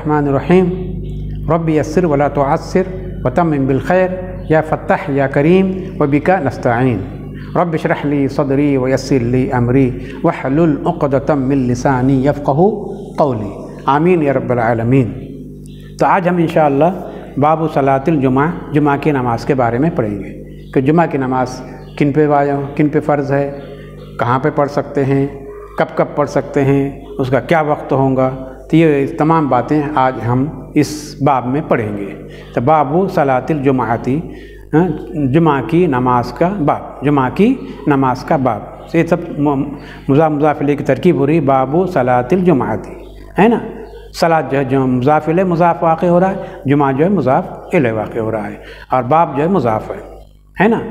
बिस्मिल्लाहिर्रहमानिर्रहीम रब्बि यस्सिर वला तुअस्सिर व तम्मिम बिल खैर या फत्ताह या करीम व बिका नस्तईन रब्बि इश्रह ली सदरी व यस्सिर ली अमरी वहलुल उक़दतम मिन लिसानी यफ़क़हू क़ौली आमीन या रब्बल आलमीन। तो आज हम इंशाअल्लाह बाबु सलातिल जुमा, जुमा की नमाज़ के बारे में पढ़ेंगे कि जुमा की नमाज़ किन पे वाजिब, किन पे फ़र्ज़ है, कहाँ पे पढ़ सकते हैं, कब कब पढ़ सकते हैं, उसका क्या वक्त होगा। तो ये तमाम बातें आज हम इस बाब में पढ़ेंगे। तो बाबु सलातिल जुमाती, जुमा की नमाज का बाब, जुमा की नमाज का बाब। ये सब मुज़ाफ़ इलैह की तरकीब हो रही। बाबु सलातिल जुमाती है ना। सलात जो है जो मुज़ाफ़ इलैह मुज़ाफ़ वाक़ हो रहा है, जुमा जो है मुज़ाफ़ इलैह वाक़ हो रहा है, और बाब जो है मुज़ाफ़ है ना।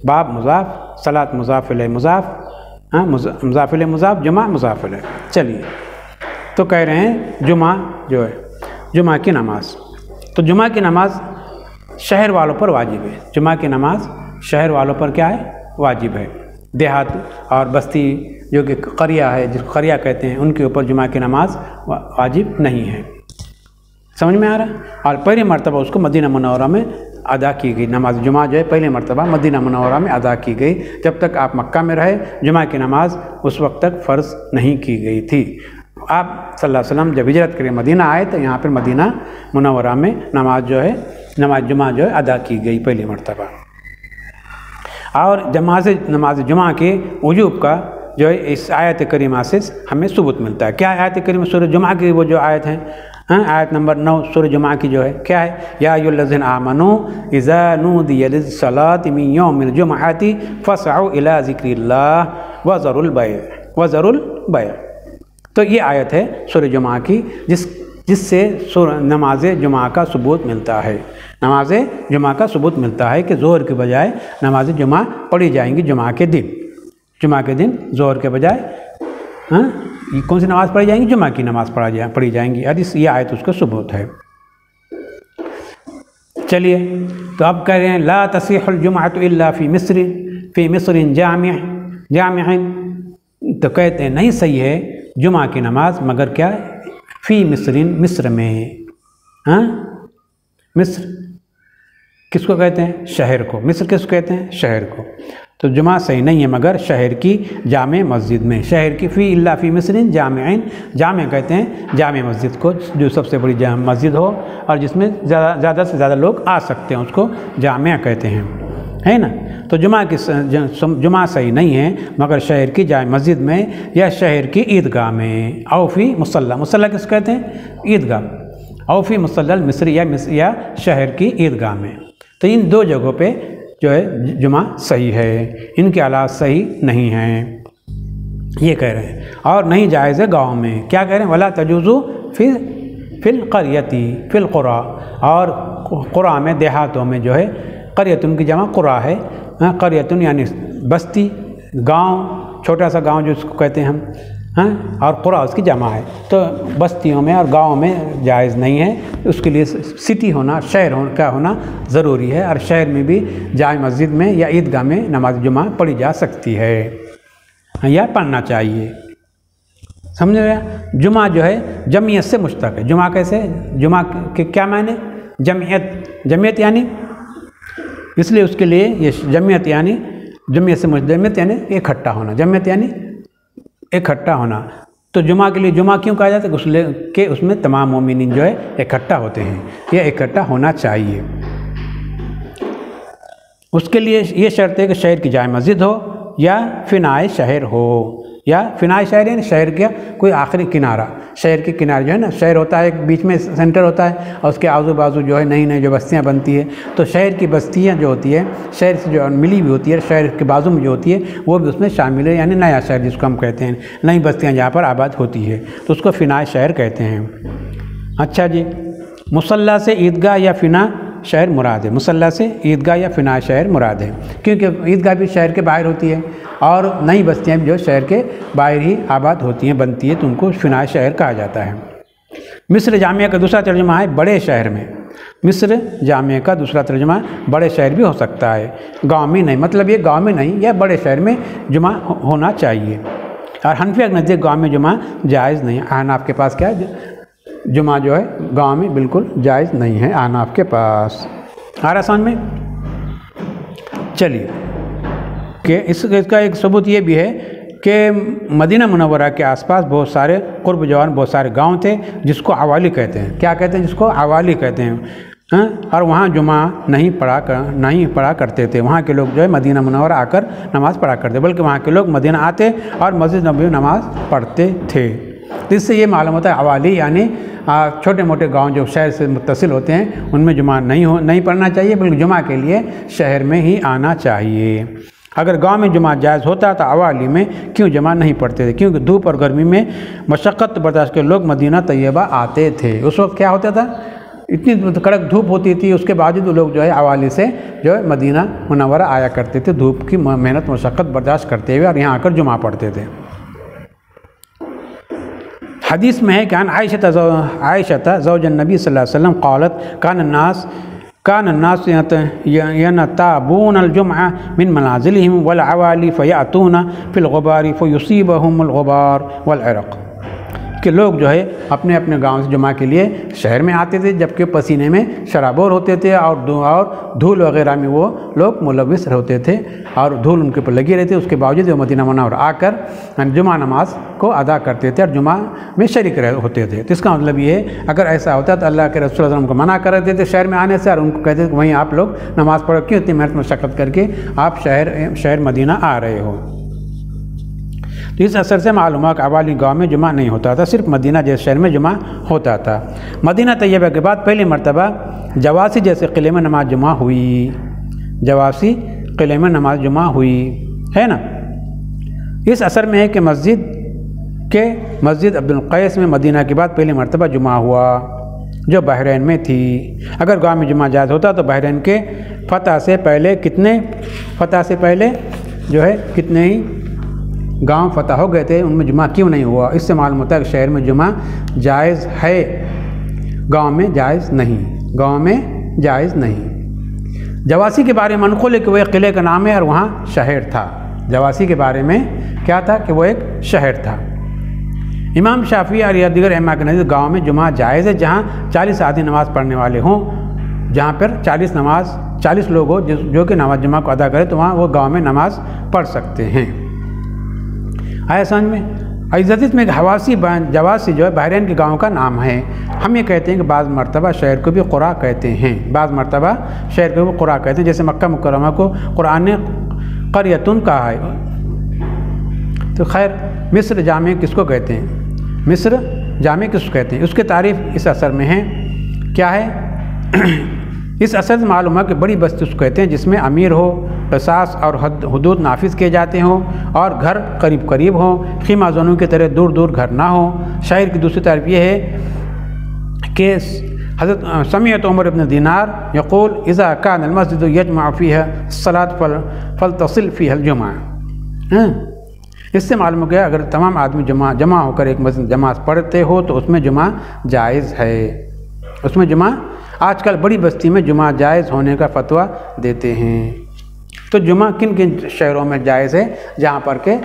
बाब मुज़ाफ़, सलात मुज़ाफ़ इलैह मुज़ाफ़, मुज़ाफ़ इलैह मुज़ाफ़, जुमा मुज़ाफ़ इलैह। चलिए, तो कह रहे हैं जुमा जो है, जुमा की नमाज। तो जुमा की नमाज शहर वालों पर वाजिब है। जुमा की नमाज शहर वालों पर क्या है, वाजिब है। देहात और बस्ती जो कि क़रिया है, जिसको क़रिया कहते हैं, उनके ऊपर जुमा की नमाज वाजिब नहीं है। समझ में आ रहा। और पहली मरतबा उसको मदीना मुनव्वरा में अदा की गई। नमाज जुमा जो है पहली मरतबा मदीना मुनव्वरा में अदा की गई। जब तक आप मक्का में रहे, जुमा की नमाज उस वक्त तक फ़र्ज़ नहीं की गई थी। आप सल्लल्लाहु अलैहि वसल्लम जब हिजरत करके मदीना आए तो यहाँ पर मदीना मुनव्वरा में नमाज जो है, नमाज जुमा जो है अदा की गई पहली मरतबा। और नमाज जुमा के वजूब का जो है इस आयत करीमा से हमें सबूत मिलता है। क्या आयत करीमा सूरह जुमा की वो जो आयत है, आयत नंबर 9 सूरह जुमा की जो है क्या है, या अय्युहल्लज़ीना आमनू इज़ा नूदिया लिस्सलाति मिन यौमिल जुमअति फसअू इला ज़िक्रिल्लाह व ज़रुल बैअ। तो ये आयत है सूरह जुमा की, जिससे नमाज जुमा का सबूत मिलता है। नमाज जुमा का सबूत मिलता है कि ज़ोहर के बजाय नमाज जुमा पढ़ी जाएंगी जुमा के दिन। जुमा के दिन ज़ोहर के बजाय कौन सी नमाज़ पढ़ी जाएंगी, जुमा की नमाज़ पढ़ी जाएंगी। और ये आयत उसका सबूत है। चलिए, तो अब कह रहे हैं ला तसीहुल जुमअतु इल्ला फ़ी मिस्रिन जामिअन। तो कहते हैं नहीं सही है जुमा की नमाज मगर क्या, फ़ी मिस्रिन, मिस्र में। मिस्र किसको कहते हैं, शहर को। मिस्र किसको कहते हैं, शहर को। तो जुमा सही नहीं है मगर शहर की जामे मस्जिद में। शहर की फ़ी इल्ला फ़ी मिस्रिन जामिअन, जामे कहते हैं जामे मस्जिद को, जो सबसे बड़ी जामे मस्जिद हो और जिसमें ज़्यादा से ज़्यादा लोग आ सकते हैं, उसको जामिया कहते हैं, है ना। तो जुमा सही नहीं है मगर शहर की जामे मस्जिद में या शहर की ईदगाह में। औ फ़ी मुसल्ला, मुसल्ला किसको कहते हैं, ईदगाह। औ फ़ी मुसल्लल मिस्र, या शहर की ईदगाह में। तो इन दो जगहों पे जो है जुमा सही है, इनके अलावा सही नहीं है, ये कह रहे हैं। और नहीं जायज़ है गाँव में। क्या कह रहे हैं, वला तजूज़ु फिल क़रियती फिल क़ुरा, और क़ुरा में, देहातों में जो है, क़रियतुन की जमा क़ुरा है। क़रियतुन यानी बस्ती, गांव, छोटा सा गांव जिसको कहते हैं हम, और क़ुरा उसकी जमा है। तो बस्तियों में और गाँव में जायज़ नहीं है, उसके लिए सिटी होना, शहर का होना ज़रूरी है। और शहर में भी जामे मस्जिद में या ईदगाह में नमाज जुमा पढ़ी जा सकती है या पढ़ना चाहिए। समझ रहे। जुमा जो है जमियत से मुश्तक़ है। जुमा कैसे, जुमा के क्या मायने, जमियत यानी, इसलिए उसके लिए ये जमियत यानी, जमियत यानी इकट्ठा होना, जमियत यानी इकट्ठा होना। तो जुमा के लिए जुमा क्यों कहा जाता है कि उसमें तमाम मोमिनीन जो है इकट्ठा होते हैं, यह इकट्ठा होना चाहिए। उसके लिए ये शर्त है कि शहर की जामे मस्जिद हो या फिनाए शहर हो, या फिनाए शहर यानी शहर का कोई आखिरी किनारा। शहर के किनारे जो है ना, शहर होता है, एक बीच में सेंटर होता है और उसके आजू बाजू जो है नई नई जो बस्तियाँ बनती है। तो शहर की बस्तियाँ जो होती है, शहर से जो मिली हुई होती है, शहर के बाजू में जो होती है, वो भी उसमें शामिल है। यानी नया शहर जिसको हम कहते हैं, नई बस्तियाँ जहाँ पर आबाद होती है, तो उसको फिनाए शहर कहते हैं। अच्छा जी, मुसल्ला से ईदगाह या फिना शहर मुराद है। मुसल्ला से ईदगाह या फिना शहर मुराद है, क्योंकि ईदगाह भी शहर के बाहर होती है और नई बस्तियाँ भी जो शहर के बाहर ही आबाद होती हैं, बनती है, तो उनको फिना शहर कहा जाता है। मिस्र जामिया का दूसरा तर्जुमा है बड़े शहर में। मिस्र जामिया का दूसरा तर्जुमा बड़े शहर भी हो सकता है, गाँव में नहीं। मतलब ये गाँव में नहीं या बड़े शहर में जुमा होना चाहिए। और हनफिया के नज़दीक गाँव में जुमा जायज़ नहीं है। हनाफ के पास क्या है, जुमा जो है गांव में बिल्कुल जायज़ नहीं है अहनाफ के पास। आ रहा समझ में? चलिए कि इसका एक सबूत ये भी है कि मदीना मुनव्वरा के आसपास बहुत सारे कुर्ब जवान बहुत सारे गांव थे जिसको अवाली कहते हैं। क्या कहते हैं? जिसको अवाली कहते हैं। और वहाँ जुमा नहीं पढ़ा करते थे। वहाँ के लोग जो है मदीना मुनव्वरा आकर नमाज़ पढ़ा करते, बल्कि वहाँ के लोग मदीना आते और मस्जिद नबवी नमाज़ पढ़ते थे। तो इससे ये मालूम होता है अवाली यानी छोटे मोटे गांव जो शहर से मुत्तसिल होते हैं उनमें जुमा नहीं पढ़ना चाहिए, बल्कि जुमा के लिए शहर में ही आना चाहिए। अगर गांव में जुमा जायज़ होता तो अवाली में क्यों जुमा नहीं पढ़ते थे? क्योंकि धूप और गर्मी में मशक्क़त बर्दाश्त के लोग मदीना तैयबा आते थे। उस वक्त क्या होता था? इतनी कड़क धूप होती थी, उसके बावजूद लोग जो है अवाली से जो है मदीना मुनव्वरा आया करते थे धूप की मेहनत मशक्क़त बर्दाश्त करते हुए, और यहाँ आकर जुमा पढ़ते थे। हदीस में है कि आयशा ज़ौजन नबी सल्लल्लाहु अलैहि वसल्लम क़ालत कान अन्नास यनताबून अल-जुम्अह मिन मनाज़िलिहिम वल अवाली फ़यअतूना फ़िल ग़ुबारि फ़युसीबहुमुल ग़ुबार वल इरक़, कि लोग जो है अपने अपने गांव से जुमा के लिए शहर में आते थे, जबकि पसीने में शराबोर होते थे और धूल वगैरह में वो लोग मुलव्विस होते थे और धूल उनके ऊपर लगी रहती। उसके बावजूद वो मदीना मुनव्वरा आकर जुमा नमाज को अदा करते थे और जुमा में शरीक होते थे। तो इसका मतलब ये है, अगर ऐसा होता तो अल्लाह के रसूल सल्लल्लाहु अलैहि वसल्लम को मना कर देते थे शहर में आने से, और उनको कहते थे वहीं आप लोग नमाज़ पढ़ो, क्यों इतनी मेहनत मशक्क़त करके आप शहर मदीना आ रहे हो। तो इस असर से मालूम हुआ कि अवाली गाँव में जुमा नहीं होता था, सिर्फ मदीना जैसे शहर में जुमा होता था। मदीना तैयबा के बाद पहली मरतबा जवासी जैसे किले में नमाज जुमा हुई, जवासी किले में नमाज जुमा हुई, है ना। इस असर में है कि मस्जिद अब्दुल कैस में मदीना के बाद पहली मरतबा जुमा हुआ, जो बहरैन में थी। अगर गाँव में जुमा जायज़ होता तो बहरैन के फ़तह से पहले जो है कितने ही गांव फतह हो गए थे, उनमें जुमा क्यों नहीं हुआ? इससे मालूम होता है कि शहर में जुमा जायज़ है, गांव में जायज़ नहीं। जवासी के बारे में मनक़ूल है कि वो एक किले का नाम है और वहाँ शहर था। जवासी के बारे में क्या था कि वो एक शहर था। इमाम शाफ़ी और या दीगर अइम्मा के नज़दीक गाँव में जुमा जायज़ है जहाँ 40 आदमी नमाज़ पढ़ने वाले हों, जहाँ पर 40 लोग हो जो कि नमाज जुमा को अदा करें, तो वहाँ वो गाँव में नमाज़ पढ़ सकते हैं। आया समझ में? इज़्ज़त में जवासी जो है बहरैन के गाँव का नाम है। हम ये कहते हैं कि बाज़ मरतबा शहर को भी क़ुरा कहते हैं, जैसे मक्का मुकर्रमा को कुरान ने क़रयतुन कहा है। तो खैर मिस्र जामे किसको कहते हैं? उसके तारीफ़ इस असर में है, क्या है? इस असर से मालूम है कि बड़ी बस्ती उसको कहते हैं जिसमें अमीर हो, क़िसास और हुदूद नाफिज किए जाते हों और घर करीब करीब हों, खीमा ज़ोनों की तरह दूर दूर घर ना हो। शायर की दूसरी तरफ ये है कि हज़रत समीअत उमर इब्न दीनार यक़ूल इज़ा कान अल मस्जिद यजमअ फ़ीहा सलात फलतसिल फ़ीहा अल जुमा। इससे मालूम हो गया अगर तमाम आदमी जमा होकर एक मस्जिद जमात पढ़ते हो तो उसमें जुमा जायज़ है। आजकल बड़ी बस्ती में जुमा जायज़ होने का फतवा देते हैं। तो जुमा किन किन शहरों में जायज़ है? जहाँ पर के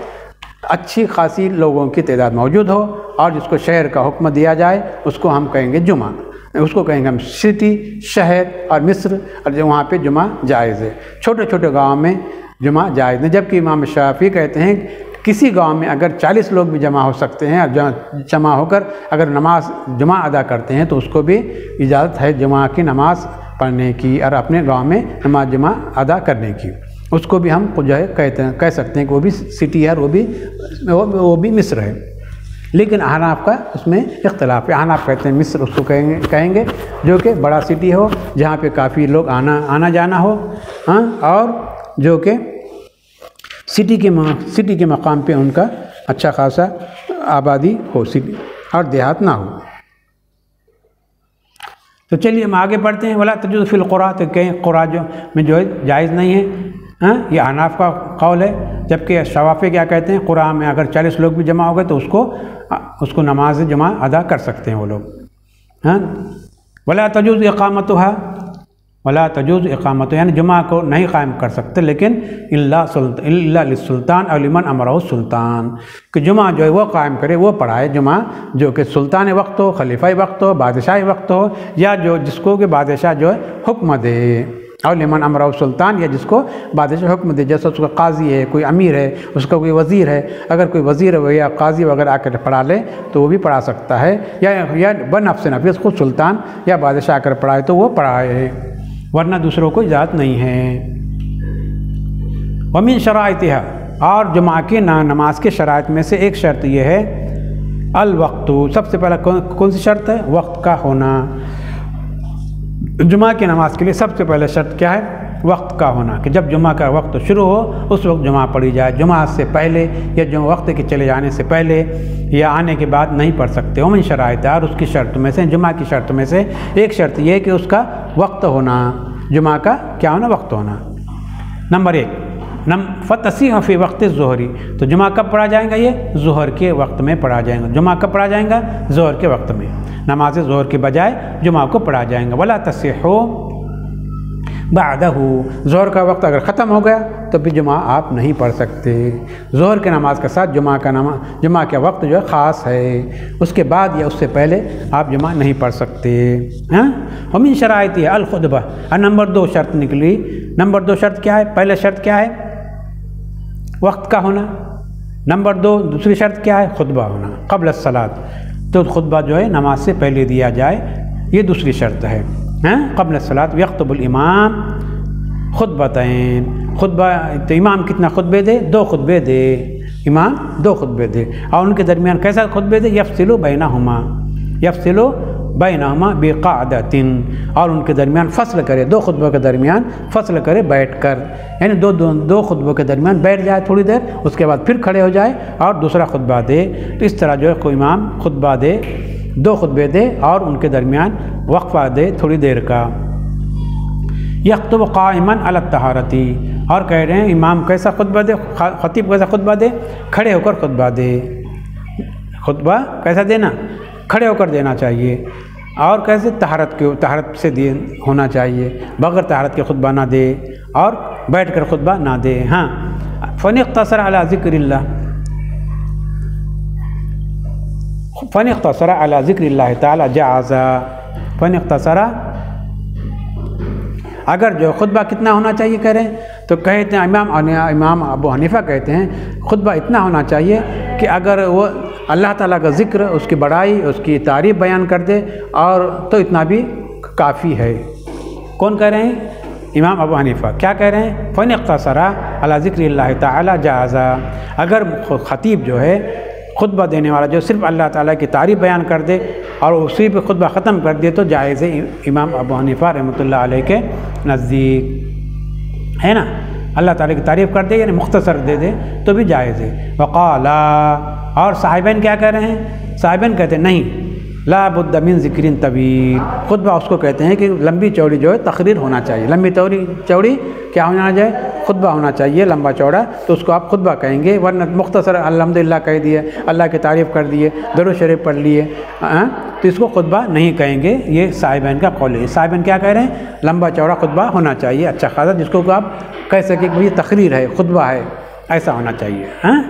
अच्छी खासी लोगों की तादाद मौजूद हो और जिसको शहर का हुक्म दिया जाए उसको हम कहेंगे जुमा, उसको कहेंगे हम सिटी, शहर और मिस्र, और जो वहाँ पे जुमा जायज़ है। छोटे छोटे गाँव में जुमा जायज़ नहीं, जबकि इमाम शाफ़ी कहते हैं किसी गांव में अगर 40 लोग भी जमा हो सकते हैं और जमा होकर अगर नमाज जुमा अदा करते हैं तो उसको भी इजाज़त है जुमा की नमाज़ पढ़ने की और अपने गांव में नमाज जुमा अदा करने की। उसको भी हम जो है कह सकते हैं कि वो भी सिटी है और वो भी मिस्र है। लेकिन अहनाफ का उसमें इख्तलाफ है। अहनाफ कहते हैं मिस्र उसको कहेंगे जो कि बड़ा सिटी हो, जहाँ पे काफ़ी लोग आना जाना हो, और जो कि सिटी के मकाम पे उनका अच्छा खासा आबादी हो, सिटी और देहात ना हो। तो चलिए हम आगे बढ़ते हैं। वला तजुज़ फ़िल क़ुरा, तो कहीं क़ुरा जो है जायज़ नहीं है। ये अहनाफ का कौल है, जबकि शवाफ़ी क्या कहते हैं, क़ुरा में अगर 40 लोग भी जमा हो गए तो उसको नमाज जुमा अदा कर सकते हैं वो लोग। वला तजुज़ इक़ामतुहा, वला तजूज़ इक़ामत, यानी जुमा को नहीं कायम कर सकते, लेकिन इल्ला लिस्सुल्तान और लिमन अमरहु सुल्तान, कि जुमा जो है वो कायम करे, वो पढ़ाए जुमा जो कि सुल्तान वक्त हो, खलीफाई वक्त हो, बादशाही वक्त हो, या जो जिसको कि बादशाह जो है हुक्म दे, और लिमन अमरहु सुल्तान, या जिसको बादशाह हुक्म दे, जैसे उसका काजी है, कोई अमीर है, उसका कोई वज़ीर है, अगर कोई वज़ीर है या काजी वगैरह आकर पढ़ा ले तो वो भी पढ़ा सकता है, या बनफ्स नफीस खुद सुल्तान या बादशाह आकर पढ़ाए तो वो पढ़ाए, वरना दूसरों को इजाज़त नहीं है। वमिन शराइतिहा, और जुमा की नमाज के शराइत में से एक शर्त यह है अल वक्तु, सबसे पहला कौन सी शर्त है? वक्त का होना। जुमा की नमाज के लिए सबसे पहले शर्त क्या है? वक्त का होना, कि जब जुमा का वक्त शुरू हो उस वक्त जुमा पढ़ी जाए, जुमा से पहले या जो वक्त के चले जाने से पहले या आने के बाद नहीं पढ़ सकते। उमन शराइत, और उसकी शर्त में से, जुमा की शर्त में से एक शर्त यह है कि उसका वक्त होना, जुमा का क्या होना? वक्त होना। नंबर 1 फ़तसीह फ़ी वक्त ज़ोहरी, तो जुमा कब पढ़ा जाएगा? ये ज़ोहर के वक्त में पढ़ा जाएगा। जुमा कब पढ़ा जाएगा? ज़ोहर के वक्त में, नमाज ज़ोहर के बजाय जुमा को पढ़ा जाएगा। वला तसिहु बादहु, ज़ोहर का वक्त अगर ख़त्म हो गया तो फिर जुमा आप नहीं पढ़ सकते। ज़ोहर के नमाज के साथ जुमा का वक्त जो है ख़ास है, उसके बाद या उससे पहले आप जुमा नहीं पढ़ सकते। हाँ, वमिन शराइति अल खुतबा, और नंबर 2 शर्त निकली। नंबर 2 शर्त क्या है? पहले शर्त क्या है? वक्त का होना। नंबर 2 दूसरी शर्त क्या है? खुतबा होना क़ब्ल सलात, तो खुतबा जो है नमाज से पहले दिया जाए, ये दूसरी शर्त है। हैं, क़ब्ल सलात यख्तुबुल इमाम खुतबतैन, खुतबा तो इमाम कितना खुतबे दे? 2 खुतबे दे, इमाम 2 खुतबे दे, और उनके दरमियान कैसा खुतबे दे? यफ़सिलु बैनहुमा बिक़अदतिन, और उनके दरमियान फ़स्ल करे, 2 खुतबों के दरमियान फ़स्ल करे बैठ कर, यानी दो खुतबों के दरमियान बैठ जाए थोड़ी देर, उसके बाद फिर खड़े हो जाए और दूसरा खुतबा दे। तो इस तरह जो है कोई इमाम खुतबा दे, 2 खुतबे दे और उनके दरमियान वक्फ़ा दे थोड़ी देर का। यख्तुब क़ाइमन अला तहारती, और कह रहे हैं इमाम कैसा खुतबा दे, ख़तीब कैसा खुतबा दे? खड़े होकर खुतबा दे। खुतबा कैसा देना? खड़े होकर देना चाहिए। और कैसे? तहारत से होना चाहिए, बग़ैर तहारत के खुतबा ना दे और बैठ कर खुतबा ना दे। हाँ, फ़निक़्तसर अला ज़िक्रिल्लाह ताला जाज़ा, फ़निक़्तसरा, अगर जो खुतबा कितना होना चाहिए कह रहे हैं, तो कहते हैं इमाम अबू हनीफ़ा कहते हैं खुतबा इतना होना चाहिए कि अगर वो अल्लाह ताला का ज़िक्र, उसकी बड़ाई, उसकी तारीफ़ बयान कर दे और तो इतना भी काफ़ी है। कौन कह रहे हैं? इमाम अबू हनीफ़ा। क्या कह रहे हैं? फ़निक़्तसरा अला ज़िक्रिल्लाह ताला जाज़ा, अगर ख़तीब जो है खुतबा देने वाला जो सिर्फ़ अल्लाह ताला की तारीफ़ बयान कर दे और उसी पे खुतबा ख़त्म कर दे तो जायज़ है, इमाम अबू हनीफ़ा रहमतुल्लाह अलैह के नज़दीक, है ना। अल्लाह ताला की तारीफ़ कर दे यानी मुख्तसर दे दे तो भी जायज़ है। वक़ाला, और साहिबैन क्या कह रहे हैं? साहिबैन कहते हैं नहीं, ला बुद्द मिन ज़िक्रिन तवील, खुतबा उसको कहते हैं कि लंबी चौड़ी जो है तकरीर होना चाहिए। लंबी चौड़ी क्या होना चाहिए? खुतबा होना चाहिए लंबा चौड़ा, तो उसको आप खुतबा कहेंगे। वरना मुख्तसर अल्हम्दुलिल्लाह कह दिए, अल्लाह की तारीफ़ कर दिए, दरूद शरीफ पढ़ लिए, तो इसको खुतबा नहीं कहेंगे। ये साहिबैन का कौल है। साहिबैन क्या कह रहे हैं? लंबा चौड़ा खुतबा होना चाहिए, अच्छा खासा, जिसको आप कह सकें कि भाई तकरीर है, खुतबा है, ऐसा होना चाहिए। हाँ,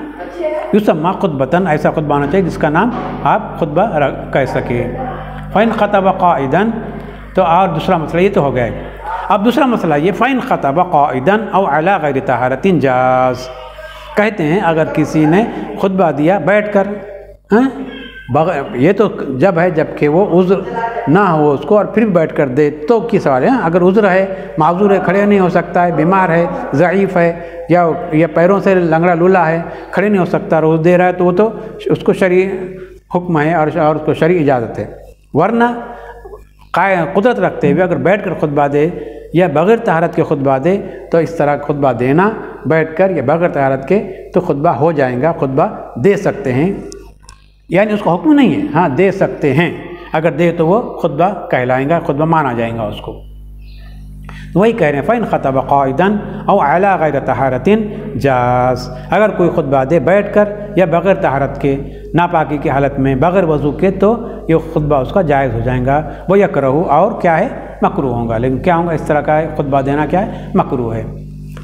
युसम्मा खुतबतन, ऐसा खुतबा होना चाहिए जिसका नाम आप खुतबा कह सके। फ़इन ख़तब क़ाइदन, तो और दूसरा मसला ये तो हो गया। अब दूसरा मसला ये, फ़इन ख़तब क़ाइदन औ अला गैर तहारतिन जाज़, कहते हैं अगर किसी ने खुतबा दिया बैठ कर, ये तो जब है जबकि वो उज़्र ना हो उसको और फिर बैठ कर दे तो की सवाल है। अगर उज़्र है, माज़ूर है, खड़े नहीं हो सकता है, बीमार है, ज़ईफ़ है, या पैरों से लंगड़ा लूला है, खड़े नहीं हो सकता, रोज़ दे रहा है, तो वो तो उसको शरई हुक्म है और उसको शरई इजाज़त है। वरना कुदरत रखते हुए अगर बैठ कर खुतबा दे या बग़ैर तहारत के खुतबा दे तो इस तरह खुतबा देना बैठ कर या बग़ैर तहारत के तो खुतबा हो जाएगा, खुतबा दे सकते हैं, यानी उसका हुक्म नहीं है, हाँ दे सकते हैं। अगर दे तो वो खुतबा कहलाएगा, खुतबा माना जाएगा उसको। वही कह रहे हैं फ़इन ख़तब क़ाइदन औ अला गैर तहारतिन जाज़, अगर कोई खुतबा दे बैठ कर या बग़ैर तहारत के नापाकी की हालत में बग़ैर वज़ू के, तो ये खुतबा उसका जायज़ हो जाएगा। वो यकरहू, और क्या है, मकरूह होगा। लेकिन क्या होगा, इस तरह का खुतबा देना क्या है, मकरूह है।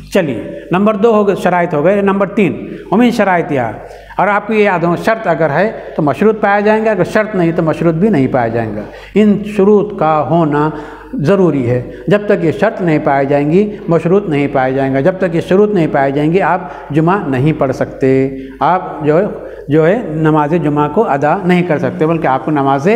चलिए, नंबर 2 हो गए, शराइत हो गए। नंबर 3 उमीन शराइत या, और आपको ये याद हो, शर्त अगर है तो मशरूत पाया जाएगा, अगर शर्त नहीं तो मशरूत भी नहीं पाया जाएगा। इन शुरूत का होना ज़रूरी है। जब तक ये शर्त नहीं पाई जाएंगी, मशरूत नहीं पाया जाएगा। जब तक ये शुरूत नहीं पाई जाएंगी, आप जुमा नहीं पढ़ सकते। आप जो है नमाज जुमा को अदा नहीं कर सकते, बल्कि आपको नमाज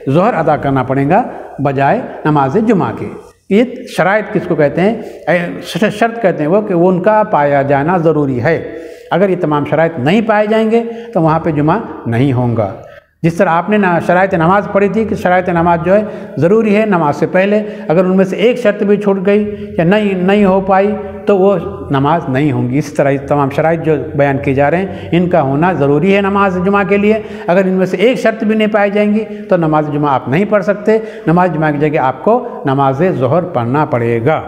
ज़ोहर अदा करना पड़ेगा बजाय नमाज जुमा के। ये शराइत किसको कहते हैं, शर्त कहते हैं वो, कि वो उनका पाया जाना ज़रूरी है। अगर ये तमाम शराइत नहीं पाए जाएंगे तो वहाँ पे जुमा नहीं होगा। जिस तरह आपने शराइत नमाज़ पढ़ी थी कि शराइत नमाज जो है ज़रूरी है नमाज से पहले, अगर उनमें से एक शर्त भी छूट गई या नहीं हो पाई तो वो नमाज नहीं होंगी। इस तरह तमाम शराइत जो बयान किए जा रहे हैं, इनका होना ज़रूरी है नमाज जुमा के लिए। अगर इनमें से एक शर्त भी नहीं पाई जाएंगी तो नमाज जुमा आप नहीं पढ़ सकते। नमाज जुमा की जगह आपको नमाज ज़ोहर पढ़ना पड़ेगा।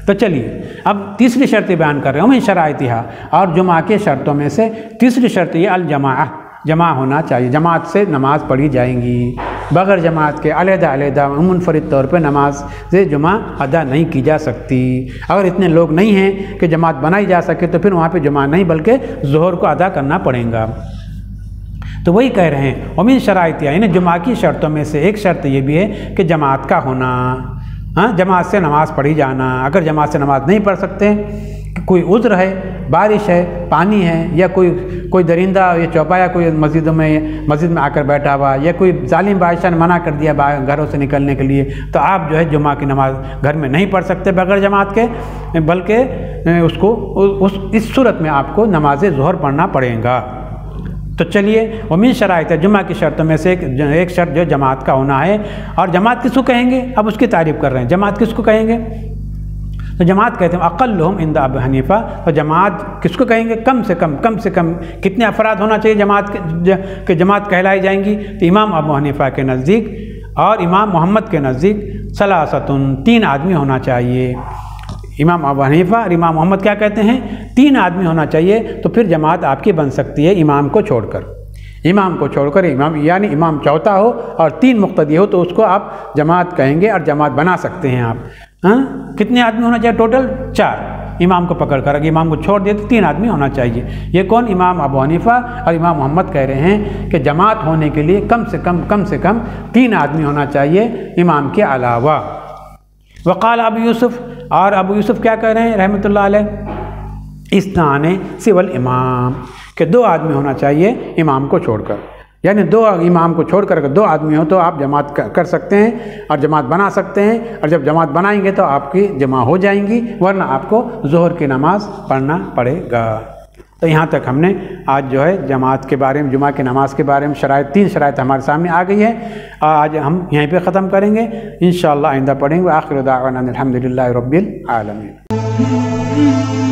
तो चलिए, अब तीसरी शर्त बयान कर रहे हैं, उमीन शराइतिहा, और जुमा के शर्तों में से तीसरी शर्त ये अल-जमाअह, जमा होना चाहिए। जमात से नमाज़ पढ़ी जाएंगी। बग़ैर जमात के अलहदा मुनफरिद तौर पर नमाज से जुमा अदा नहीं की जा सकती। अगर इतने लोग नहीं हैं कि जमात बनाई जा सके तो फिर वहाँ पे जुमा नहीं बल्कि ज़ोहर को अदा करना पड़ेगा। तो वही कह रहे हैं, उमीन शराइत यानी जुमा की शर्तों में से एक शर्त ये भी है कि जमात का होना। हाँ, जमात से नमाज़ पढ़ी जाना। अगर जमात से नमाज़ नहीं पढ़ सकते, कोई उज़्र है, बारिश है, पानी है, या कोई दरिंदा या चौपाया कोई मस्जिद में आकर बैठा हुआ, या कोई जालिम बादशाह ने मना कर दिया घरों से निकलने के लिए, तो आप जो है जुमा की नमाज़ घर में नहीं पढ़ सकते बगैर जमात के, बल्कि इस सूरत में आपको नमाज ज़ोहर पढ़ना पड़ेगा। तो चलिए, उमीन शराइत है, जुमा की शर्तों में से एक शर्त जो जमात का होना है। और जमात किसको कहेंगे, अब उसकी तारीफ़ कर रहे हैं। जमात किसको कहेंगे, तो जमात कहते हैं अक़ल्लुहुम इंदा अबू हनीफ़ा। तो जमात किसको कहेंगे, कम से कम कितने अफराद होना चाहिए जमात के जमात कहलाई जाएंगी। तो इमाम अबू हनीफ़ा के नज़दीक और इमाम मोहम्मद के नज़दीक सलासतुन, 3 आदमी होना चाहिए। इमाम अबू हनीफ़ा और इमाम मोहम्मद क्या कहते हैं, 3 आदमी होना चाहिए। तो फिर जमात आपकी बन सकती है इमाम को छोड़कर। इमाम को छोड़कर यानी इमाम चौथा हो और 3 मुक़्तदी हो तो उसको आप जमात कहेंगे और जमात बना सकते हैं आप। हाँ, कितने आदमी होना चाहिए टोटल, 4। इमाम को पकड़ कर, अगर इमाम को छोड़ दिए तो 3 आदमी होना चाहिए। ये कौन, इमाम अबू हनीफ़ा और इमाम मोहम्मद कह रहे हैं कि जमात होने के लिए कम से कम 3 आदमी होना चाहिए इमाम के अलावा। वक़ाल अबू यूसुफ़, और अबू यूसुफ़ क्या कह रहे हैं रहमतुल्लाह अलैह, इस्नाने सिवल इमाम, कि 2 आदमी होना चाहिए इमाम को छोड़कर। यानी 2 इमाम को छोड़कर अगर 2 आदमी हो तो आप जमात कर सकते हैं और जमात बना सकते हैं। और जब जमात बनाएंगे तो आपकी जमा हो जाएंगी, वरना आपको ज़ोहर की नमाज़ पढ़ना पड़ेगा। तो यहाँ तक हमने आज जो है जमात के बारे में, जुमा की नमाज के बारे में शराइत, 3 शराइत हमारे सामने आ गई है। आज हम यहीं पे ख़त्म करेंगे, इंशाअल्लाह आइंदा पढ़ेंगे। आखिर दाअवाना अनिल हम्दुलिल्लाहि रब्बिल आलमीन।